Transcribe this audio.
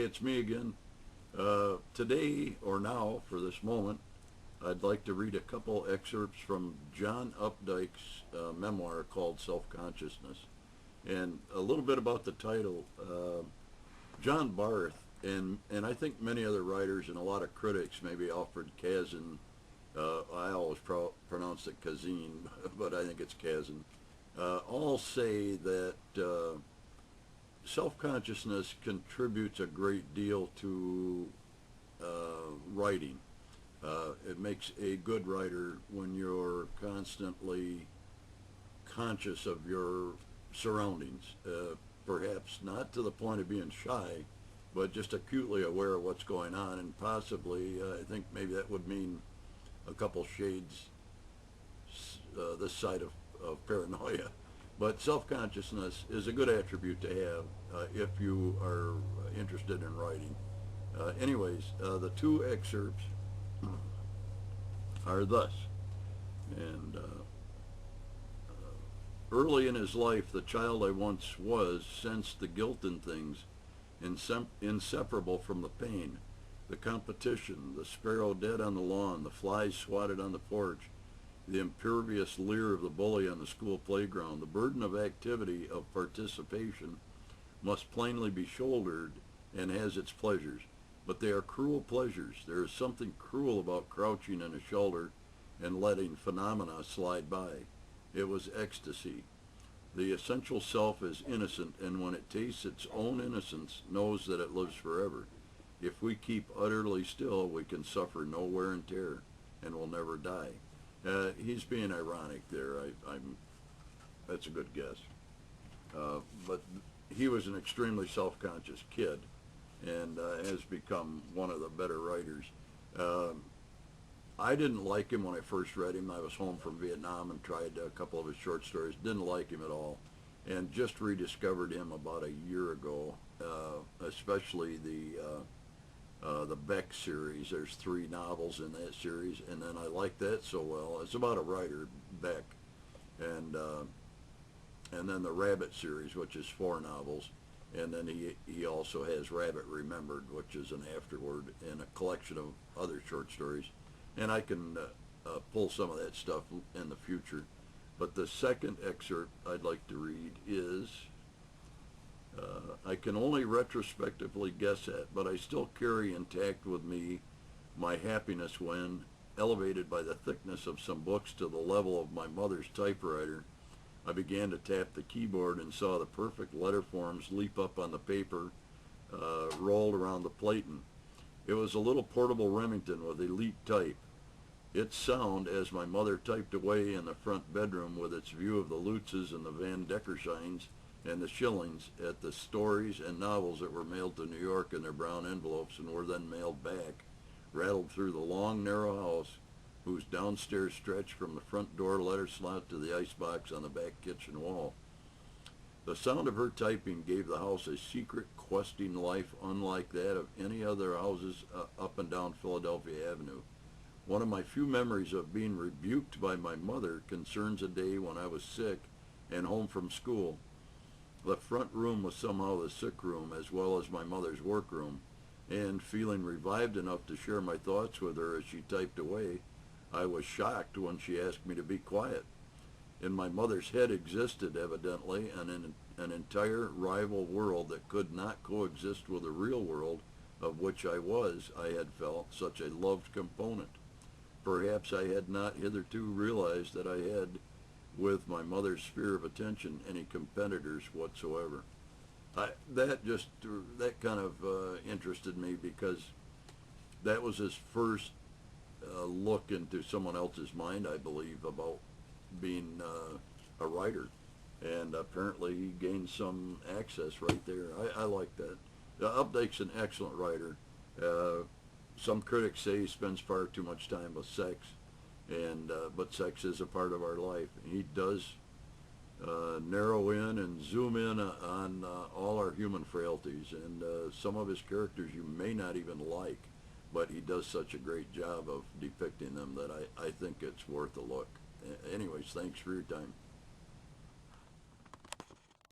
it's me again. Today, or now, for this moment, I'd like to read a couple excerpts from John Updike's memoir called Self-Consciousness. And a little bit about the title. John Barth, and I think many other writers and a lot of critics, maybe Alfred Kazin, I always pronounce it Kazin, but I think it's Kazin, all say that self-consciousness contributes a great deal to writing. It makes a good writer when you're constantly conscious of your surroundings, perhaps not to the point of being shy, but just acutely aware of what's going on, and possibly, I think maybe that would mean a couple shades this side of paranoia. But self-consciousness is a good attribute to have if you are interested in writing. Anyways, the two excerpts are thus. And early in his life, the child I once was sensed the guilt in things inseparable from the pain, the competition, the sparrow dead on the lawn, the flies swatted on the porch, the impervious leer of the bully on the school playground. The burden of activity, of participation, must plainly be shouldered and has its pleasures. But they are cruel pleasures. There is something cruel about crouching in a shelter and letting phenomena slide by. It was ecstasy. The essential self is innocent, and when it tastes its own innocence, knows that it lives forever. If we keep utterly still, we can suffer no wear and tear, and will never die. He's being ironic there. That's a good guess. But he was an extremely self-conscious kid, and has become one of the better writers. I didn't like him when I first read him. I was home from Vietnam and tried a couple of his short stories. Didn't like him at all, and just rediscovered him about a year ago, especially the Beck series. There's 3 novels in that series, and then I like that so well. It's about a writer, Beck, and then the Rabbit series, which is 4 novels, and then he also has Rabbit Remembered, which is an afterword, and a collection of other short stories. And I can pull some of that stuff in the future. But the second excerpt I'd like to read is, I can only retrospectively guess at, but I still carry intact with me my happiness when, elevated by the thickness of some books to the level of my mother's typewriter, I began to tap the keyboard and saw the perfect letter forms leap up on the paper rolled around the platen. It was a little portable Remington with elite type. Its sound, as my mother typed away in the front bedroom with its view of the Lutzes and the Van Deckershines and the shillings at the stories and novels that were mailed to New York in their brown envelopes and were then mailed back, rattled through the long, narrow house, whose downstairs stretched from the front door letter slot to the icebox on the back kitchen wall. The sound of her typing gave the house a secret, questing life unlike that of any other houses up and down Philadelphia Avenue. One of my few memories of being rebuked by my mother concerns a day when I was sick and home from school. The front room was somehow the sick room as well as my mother's workroom, and feeling revived enough to share my thoughts with her as she typed away, I was shocked when she asked me to be quiet. In my mother's head existed, evidently, an entire rival world that could not coexist with the real world of which I had felt, such a loved component. Perhaps I had not hitherto realized that I had, with my mother's sphere of attention, any competitors whatsoever. That kind of interested me, because that was his first look into someone else's mind, I believe, about being a writer, and apparently he gained some access right there. I like that. Updike's an excellent writer. Some critics say he spends far too much time with sex, but sex is a part of our life. He does narrow in and zoom in on all our human frailties, and some of his characters you may not even like, but he does such a great job of depicting them that I think it's worth a look. Anyways, thanks for your time.